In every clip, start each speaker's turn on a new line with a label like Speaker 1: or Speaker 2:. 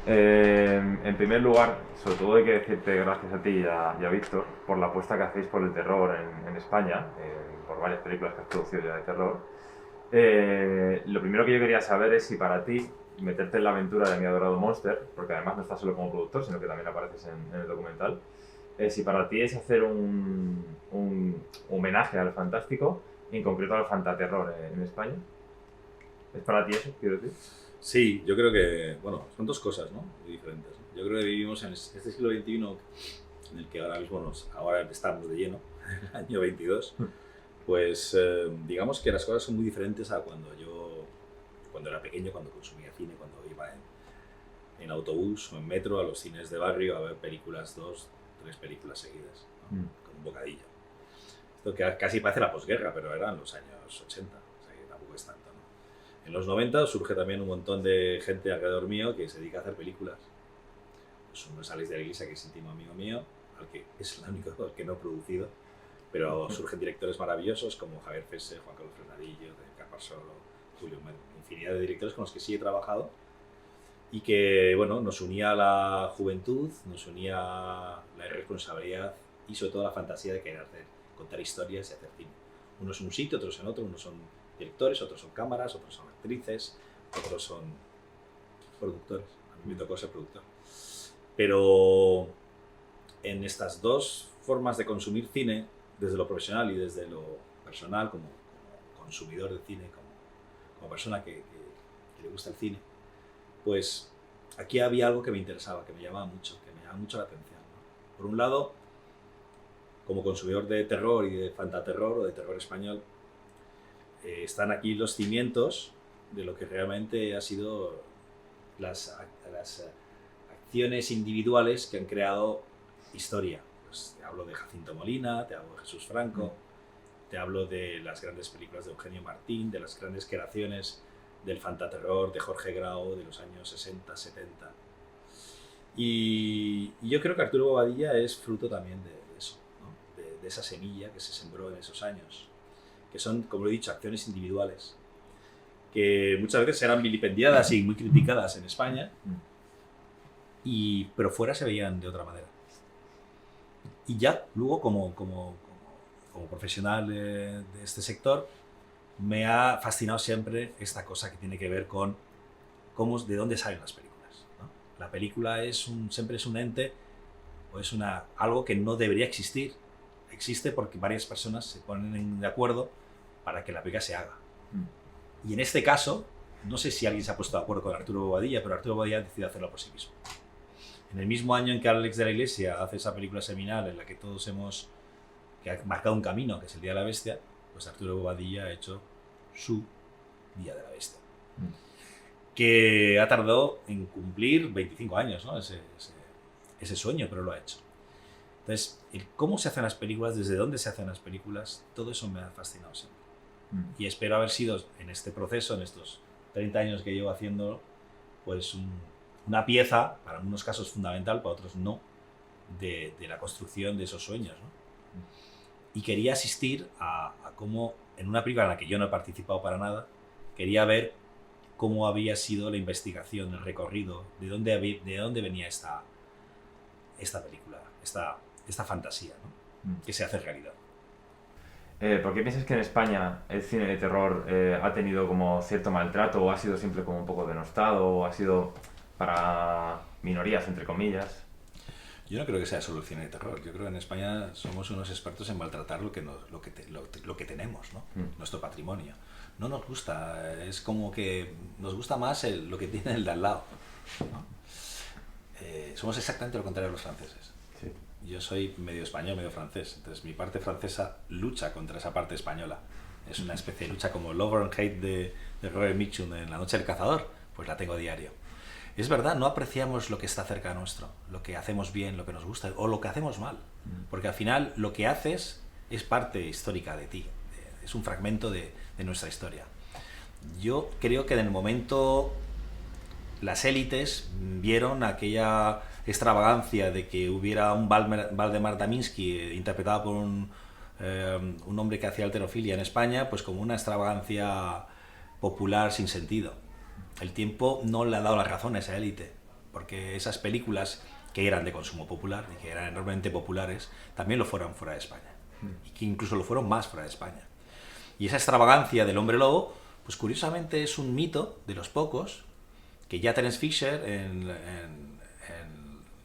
Speaker 1: En primer lugar, sobre todo hay que decirte gracias a ti y a Víctor por la apuesta que hacéis por el terror en España, por varias películas que has producido ya de terror. Lo primero que yo quería saber es si para ti meterte en la aventura de Mi Adorado Monster, porque además no estás solo como productor, sino que también apareces en el documental, si para ti es hacer un homenaje al fantástico, en concreto al fantaterror en España. ¿Es para ti eso, quiero decir?
Speaker 2: Sí, yo creo que, bueno, son dos cosas, ¿no? Muy diferentes, ¿no? Yo creo que vivimos en este siglo XXI en el que ahora mismo ahora estamos de lleno, el año 22, pues digamos que las cosas son muy diferentes a cuando era pequeño, cuando consumía cine, cuando iba en autobús o en metro a los cines de barrio a ver películas, dos, tres películas seguidas, ¿no? Con un bocadillo. Esto que casi parece la posguerra, pero eran los años 80, o sea que tampoco es tanto, ¿no? En los 90 surge también un montón de gente alrededor mío que se dedica a hacer películas. Pues uno es Alex de la Iglesia, que es íntimo amigo mío, al que es el único al que no he producido, pero surgen directores maravillosos como Javier Fese, Juan Carlos Fernadillo, Carlos Solo, Julio Mel, infinidad de directores con los que sí he trabajado y que, bueno, nos unía la juventud, nos unía la irresponsabilidad y sobre todo la fantasía de querer contar historias y hacer cine. Unos en un sitio, otros en otro, unos son directores, otros son cámaras, otros son actrices, otros son productores. A mí me tocó ser productor. Pero en estas dos formas de consumir cine, desde lo profesional y desde lo personal, como consumidor de cine, como persona que le gusta el cine, pues aquí había algo que me interesaba, que me llamaba mucho la atención, ¿no? Por un lado, como consumidor de terror y de fantaterror o de terror español, están aquí los cimientos de lo que realmente ha sido las acciones individuales que han creado historia. Pues te hablo de Jacinto Molina, te hablo de Jesús Franco, te hablo de las grandes películas de Eugenio Martín, de las grandes creaciones del fantaterror de Jorge Grau de los años 60, 70. Y yo creo que Arturo Bobadilla es fruto también de eso, ¿no? De esa semilla que se sembró en esos años, que son, como he dicho, acciones individuales, que muchas veces eran vilipendiadas y muy criticadas en España, pero fuera se veían de otra manera. Y ya luego como profesional de este sector, me ha fascinado siempre esta cosa que tiene que ver con de dónde salen las películas, ¿no? La película siempre es un ente o es algo que no debería existir. Existe porque varias personas se ponen de acuerdo para que la película se haga. Y en este caso, no sé si alguien se ha puesto de acuerdo con Arturo Bobadilla, pero Arturo Bobadilla decidió hacerlo por sí mismo. En el mismo año en que Alex de la Iglesia hace esa película seminal en la que todos que ha marcado un camino, que es El Día de la Bestia, pues Arturo Bobadilla ha hecho su Día de la Bestia. Que ha tardado en cumplir 25 años, ¿no? Ese sueño, pero lo ha hecho. Entonces, cómo se hacen las películas, desde dónde se hacen las películas, todo eso me ha fascinado siempre. Y espero haber sido en este proceso, en estos 30 años que llevo haciendo, pues una pieza, para unos casos fundamental, para otros no, de la construcción de esos sueños, ¿no? Y quería asistir a cómo, en una película en la que yo no he participado para nada, quería ver cómo había sido la investigación, el recorrido, de dónde venía esta película, esta fantasía, ¿no? Que se hace realidad.
Speaker 1: ¿Por qué piensas que en España el cine de terror ha tenido como cierto maltrato o ha sido siempre como un poco denostado o ha sido para minorías, entre comillas?
Speaker 2: Yo no creo que sea solo el cine de terror. Yo creo que en España somos unos expertos en maltratar lo que tenemos, ¿no? Nuestro patrimonio. No nos gusta, es como que nos gusta más lo que tiene el de al lado, ¿no? Somos exactamente lo contrario a los franceses.
Speaker 1: Sí.
Speaker 2: Yo soy medio español, medio francés, entonces mi parte francesa lucha contra esa parte española. Es una especie de lucha como Love and Hate de Robert Mitchum en La Noche del Cazador, pues la tengo a diario. Es verdad, no apreciamos lo que está cerca nuestro, lo que hacemos bien, lo que nos gusta o lo que hacemos mal, porque al final lo que haces es parte histórica de ti, es un fragmento de nuestra historia. Yo creo que en el momento las élites vieron aquella extravagancia de que hubiera un Valdemar Daminsky interpretado por un hombre que hacía halterofilia en España, pues como una extravagancia popular sin sentido. El tiempo no le ha dado la razón a esa élite.
Speaker 3: porque esas películas que eran de consumo popular y que eran enormemente populares, también lo fueron fuera de España. Y que incluso lo fueron más fuera de España. Y esa extravagancia del hombre lobo, pues curiosamente es un mito de los pocos que ya Terence Fisher en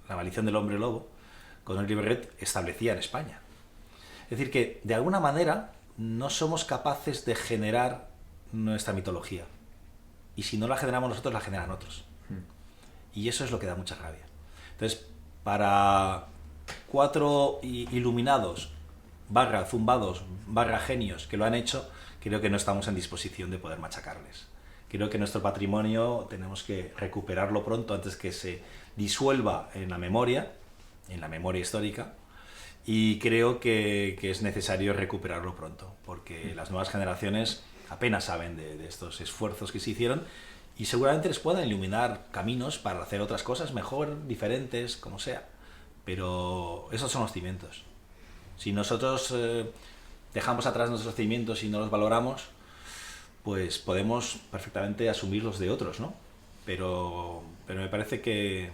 Speaker 3: La maldición del hombre lobo, con Henry Berret, establecía en España. Es decir, que de alguna manera no somos capaces de generar nuestra mitología. Y si no la generamos nosotros, la generan otros. Y eso es lo que da mucha rabia. Entonces, para 4 iluminados, / zumbados, / genios que lo han hecho, creo que no estamos en disposición de poder machacarles. Creo que nuestro patrimonio tenemos que recuperarlo pronto antes que se disuelva en la memoria histórica, y creo que es necesario recuperarlo pronto, porque las nuevas generaciones apenas saben de estos esfuerzos que se hicieron, y seguramente les puedan iluminar caminos para hacer otras cosas mejor, diferentes, como sea. Pero esos son los cimientos. Si nosotros dejamos atrás nuestros cimientos y no los valoramos, pues podemos perfectamente asumir los de otros, ¿no? Pero me parece que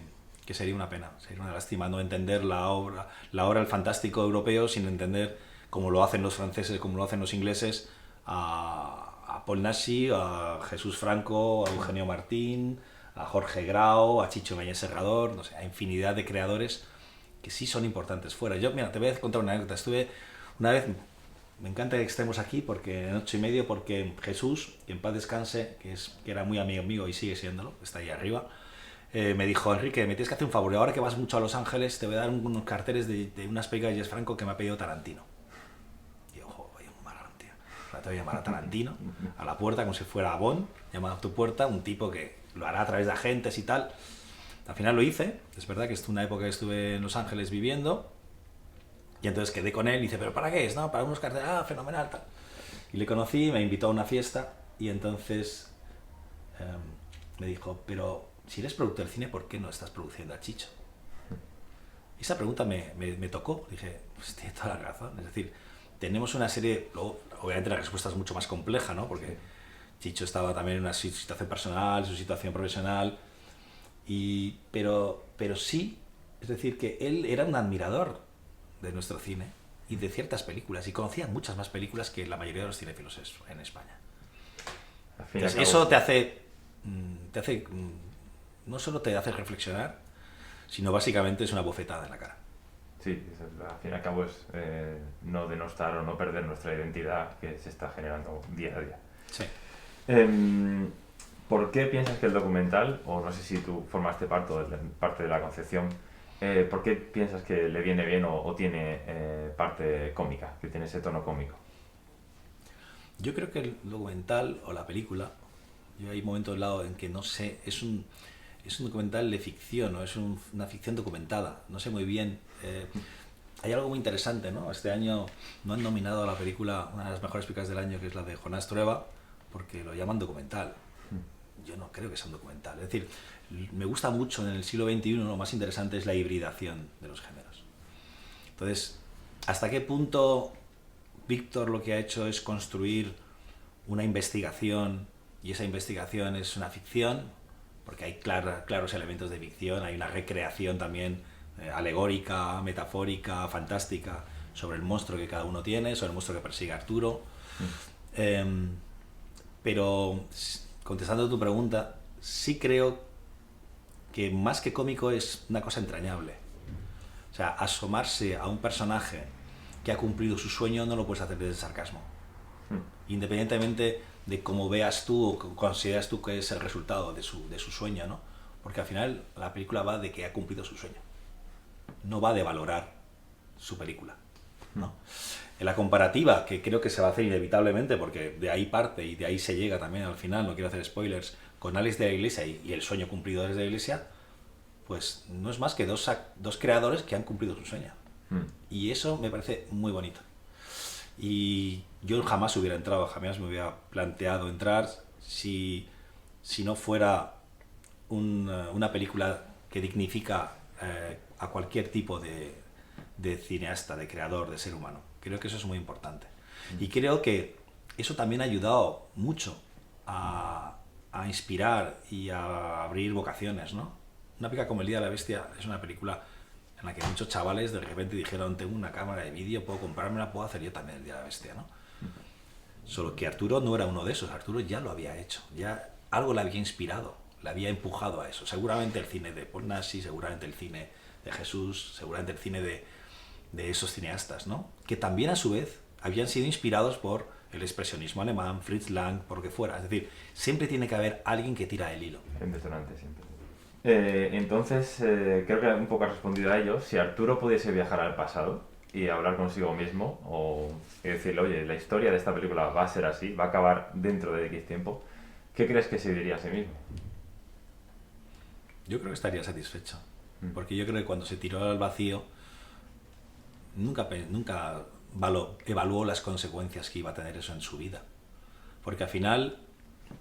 Speaker 3: sería una pena, sería una lástima no entender la obra del fantástico europeo sin entender, como lo hacen los franceses, como lo hacen los ingleses, a Paul Naschy, a Jesús Franco, a Eugenio Martín, a Jorge Grau, a Chicho Meñez Serrador, no sé, a infinidad de creadores que sí son importantes fuera. Yo, mira, te voy a contar una anécdota. Estuve una vez, me encanta que estemos aquí porque en 8:30, porque Jesús, que en paz descanse, que era muy amigo mío y sigue siéndolo, está ahí arriba, me dijo: Enrique, me tienes que hacer un favor, ahora que vas mucho a Los Ángeles, te voy a dar unos carteles de unas películas de James Franco que me ha pedido Tarantino. Y yo, joder, un marrón, tío. Ahora te voy a llamar a Tarantino a la puerta como si fuera Bond, llamando a tu puerta, un tipo que lo hará a través de agentes y tal. Al final lo hice. Es verdad que es una época que estuve en Los Ángeles viviendo, y entonces quedé con él y dice: ¿pero para qué es? No, para unos carteles. Ah, fenomenal, tal. Y le conocí, me invitó a una fiesta, y entonces me dijo: pero si eres productor de cine, ¿por qué no estás produciendo a Chicho? Y esa pregunta me tocó. Dije, pues tiene toda la razón. Es decir, tenemos una serie, luego, obviamente la respuesta es mucho más compleja, ¿no? Porque Chicho estaba también en una situación personal, su situación profesional, pero sí, es decir, que él era un admirador de nuestro cine y de ciertas películas, y conocía muchas más películas que la mayoría de los cinéfilos en España. Entonces, eso te hace no solo te hace reflexionar, sino básicamente es una bofetada en la cara.
Speaker 1: Sí, al fin y al cabo es no denostar o no perder nuestra identidad que se está generando día a día.
Speaker 3: Sí.
Speaker 1: ¿Por qué piensas que el documental, o no sé si tú formaste parte de la concepción, por qué piensas que le viene bien o tiene parte cómica, que tiene ese tono cómico?
Speaker 3: Yo creo que el documental o la película, yo hay momentos al lado en que no sé, es un documental de ficción, o es una ficción documentada, no sé muy bien. Hay algo muy interesante, ¿no? Este año no han nominado a la película, una de las mejores películas del año, que es la de Jonás Trueba, porque lo llaman documental. Yo no creo que sea un documental. Es decir, me gusta mucho en el siglo XXI, lo más interesante es la hibridación de los géneros. Entonces, ¿hasta qué punto Víctor lo que ha hecho es construir una investigación, y esa investigación es una ficción? Porque hay claros elementos de ficción, hay una recreación también alegórica, metafórica, fantástica, sobre el monstruo que cada uno tiene, sobre el monstruo que persigue a Arturo. Pero, contestando a tu pregunta, sí creo que más que cómico es una cosa entrañable. O sea, asomarse a un personaje que ha cumplido su sueño no lo puedes hacer desde el sarcasmo. Independientemente de cómo veas tú o consideras tú que es el resultado de su sueño, ¿no? Porque al final la película va de que ha cumplido su sueño. No va de valorar su película, ¿no? En la comparativa, que creo que se va a hacer inevitablemente, porque de ahí parte y de ahí se llega también al final, no quiero hacer spoilers, con Alex de la Iglesia y el sueño cumplido desde la Iglesia, pues no es más que dos creadores que han cumplido su sueño. Y eso me parece muy bonito. Y yo jamás hubiera entrado, jamás me hubiera planteado entrar si no fuera una película que dignifica a cualquier tipo de cineasta, de creador, de ser humano. Creo que eso es muy importante. Y creo que eso también ha ayudado mucho a inspirar y a abrir vocaciones, ¿no? una película como El Día de la Bestia es una película en la que muchos chavales de repente dijeron, tengo una cámara de vídeo, puedo comprármela, puedo hacer yo también El Día de la Bestia, ¿no? Solo que Arturo no era uno de esos, Arturo ya lo había hecho, ya algo le había inspirado, le había empujado a eso. Seguramente el cine de Paul Naschy, seguramente el cine de Jesús, seguramente el cine de esos cineastas, ¿no? Que también a su vez habían sido inspirados por el expresionismo alemán, Fritz Lang, por lo que fuera. Es decir, siempre tiene que haber alguien que tira el hilo.
Speaker 1: Un detonante siempre. Entonces, creo que un poco has respondido a ello. Si Arturo pudiese viajar al pasado y hablar consigo mismo, o decirle, oye, la historia de esta película va a ser así, va a acabar dentro de X tiempo, ¿qué crees que se diría a sí mismo?
Speaker 3: Yo creo que estaría satisfecho. Porque yo creo que cuando se tiró al vacío, nunca evaluó las consecuencias que iba a tener eso en su vida. Porque al final,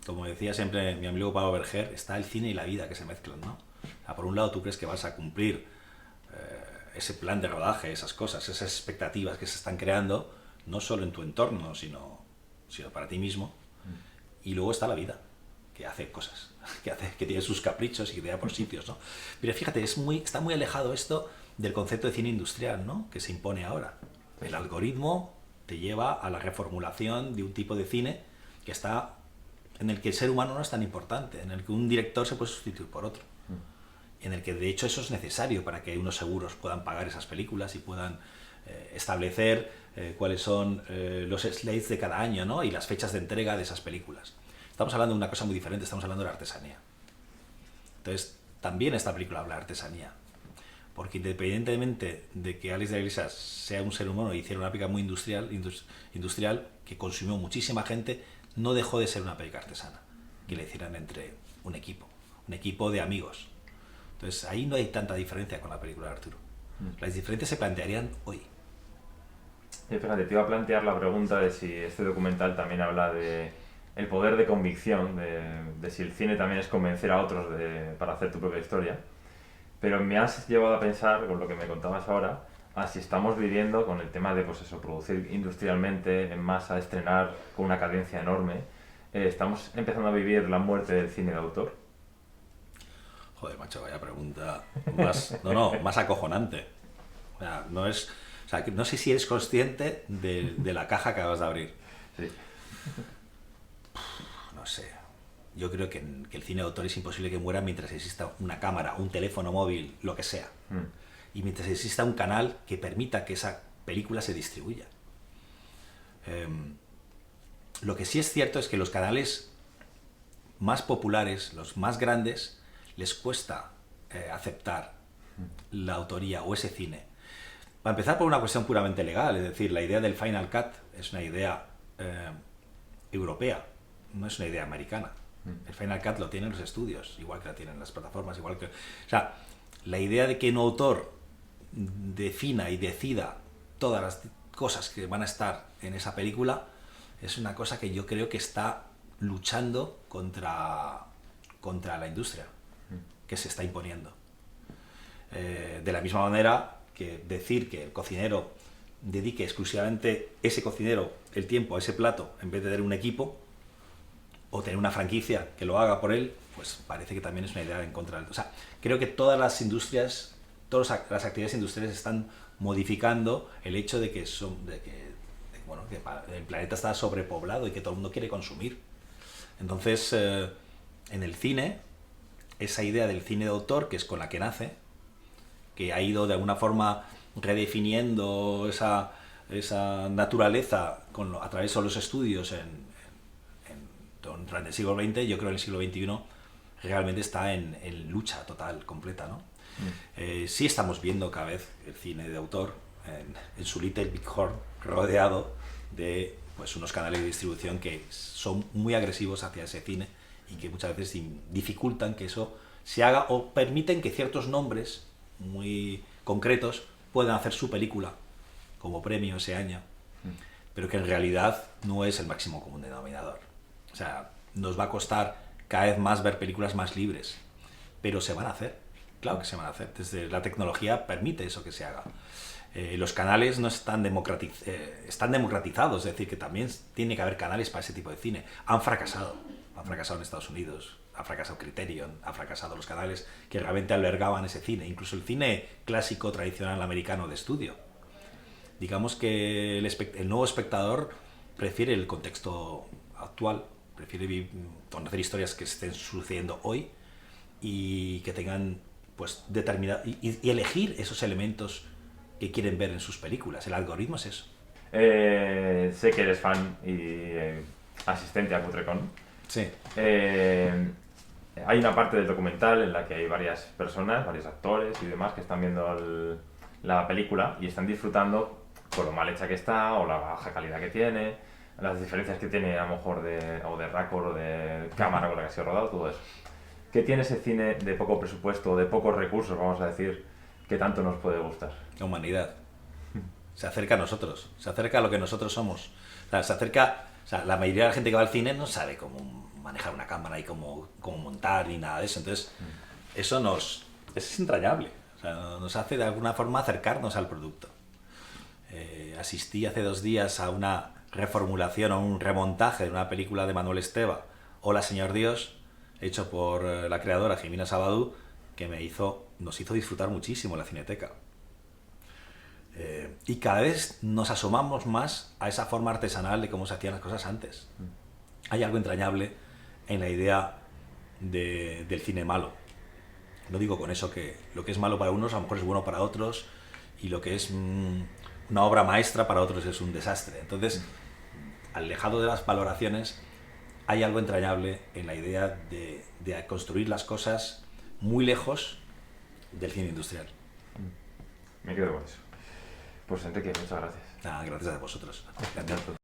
Speaker 3: como decía siempre mi amigo Pablo Berger, está el cine y la vida que se mezclan, ¿no? O sea, por un lado tú crees que vas a cumplir ese plan de rodaje, esas cosas, esas expectativas que se están creando, no solo en tu entorno, sino para ti mismo. Y luego está la vida, que hace cosas, que tiene sus caprichos y que te da por sitios, ¿no? Pero fíjate, está muy alejado esto del concepto de cine industrial, ¿no? Que se impone ahora. El algoritmo te lleva a la reformulación de un tipo de cine en el que el ser humano no es tan importante, en el que un director se puede sustituir por otro, en el que de hecho eso es necesario para que unos seguros puedan pagar esas películas y puedan establecer cuáles son los slates de cada año, ¿no? Y las fechas de entrega de esas películas. Estamos hablando de una cosa muy diferente, estamos hablando de la artesanía. Entonces, también esta película habla de artesanía, porque independientemente de que Alex de la Iglesia sea un ser humano y hiciera una película muy industrial que consumió muchísima gente, no dejó de ser una película artesana, que le hicieran entre un equipo de amigos. Entonces, ahí no hay tanta diferencia con la película de Arturo. Las diferencias se plantearían hoy.
Speaker 1: Fíjate, te iba a plantear la pregunta de si este documental también habla de el poder de convicción, de si el cine también es convencer a otros para hacer tu propia historia. Pero me has llevado a pensar, con lo que me contabas ahora, a si estamos viviendo con el tema de, pues eso, producir industrialmente, en masa, estrenar con una cadencia enorme. ¿Estamos empezando a vivir la muerte del cine de autor?
Speaker 3: Joder, macho, vaya pregunta más acojonante. O sea, no sé si eres consciente de la caja que acabas de abrir.
Speaker 1: Sí.
Speaker 3: No sé. Yo creo que el cine de autor es imposible que muera mientras exista una cámara, un teléfono móvil, lo que sea. Y mientras exista un canal que permita que esa película se distribuya. Lo que sí es cierto es que los canales más populares, los más grandes, les cuesta aceptar la autoría o ese cine. Para empezar, por una cuestión puramente legal, es decir, la idea del Final Cut es una idea europea, no es una idea americana. El Final Cut lo tienen los estudios, igual que la tienen las plataformas, igual que... O sea, la idea de que un autor defina y decida todas las cosas que van a estar en esa película es una cosa que yo creo que está luchando contra la industria que se está imponiendo. De la misma manera que decir que el cocinero dedique exclusivamente ese cocinero el tiempo a ese plato en vez de tener un equipo o tener una franquicia que lo haga por él, pues parece que también es una idea en contra del... O sea, creo que todas las industrias, todas las actividades industriales están modificando el hecho de que el planeta está sobrepoblado y que todo el mundo quiere consumir. Entonces, en el cine, esa idea del cine de autor, que es con la que nace, que ha ido de alguna forma redefiniendo esa naturaleza a través de los estudios durante el siglo XX, yo creo que el siglo XXI realmente está en lucha total, completa, ¿no? Sí estamos viendo cada vez el cine de autor en su Little Big Horn, rodeado de pues, unos canales de distribución que son muy agresivos hacia ese cine y que muchas veces dificultan que eso se haga o permiten que ciertos nombres muy concretos puedan hacer su película como premio ese año, pero que en realidad no es el máximo común denominador. O sea, nos va a costar cada vez más ver películas más libres, pero se van a hacer, claro que se van a hacer. Desde la tecnología permite eso que se haga. Los canales no están están democratizados, es decir, que también tiene que haber canales para ese tipo de cine. Han fracasado en Estados Unidos, ha fracasado Criterion, ha fracasado los canales que realmente albergaban ese cine, incluso el cine clásico tradicional americano de estudio. Digamos que el nuevo espectador prefiere el contexto actual, prefiere conocer historias que estén sucediendo hoy y que tengan pues determinado y elegir esos elementos que quieren ver en sus películas. El algoritmo es eso.
Speaker 1: Sé que eres fan y asistente a Cutrecon.
Speaker 3: Sí.
Speaker 1: Hay una parte del documental en la que hay varias personas, varios actores y demás que están viendo la película y están disfrutando por lo mal hecha que está o la baja calidad que tiene, las diferencias que tiene a lo mejor de récord o de cámara con la que ha sido rodado, todo eso. ¿Qué tiene ese cine de poco presupuesto, de pocos recursos, vamos a decir, que tanto nos puede gustar?
Speaker 3: La humanidad. Se acerca a nosotros, se acerca a lo que nosotros somos. O sea, se acerca, o sea, la mayoría de la gente que va al cine no sabe cómo manejar una cámara y cómo montar ni nada de eso. Entonces, eso es entrañable. O sea, nos hace de alguna forma acercarnos al producto. Asistí hace 2 días a una reformulación o un remontaje de una película de Manuel Esteva, Hola Señor Dios, hecho por la creadora Jimena Sabadú, que nos hizo disfrutar muchísimo la Cineteca. Y cada vez nos asomamos más a esa forma artesanal de cómo se hacían las cosas antes. Hay algo entrañable en la idea del cine malo. No digo con eso que lo que es malo para unos a lo mejor es bueno para otros y lo que es una obra maestra para otros es un desastre. Entonces, alejado de las valoraciones, hay algo entrañable en la idea de construir las cosas muy lejos del cine industrial.
Speaker 1: Me quedo con eso. Pues Enrique, muchas gracias.
Speaker 3: Gracias a vosotros. Gracias.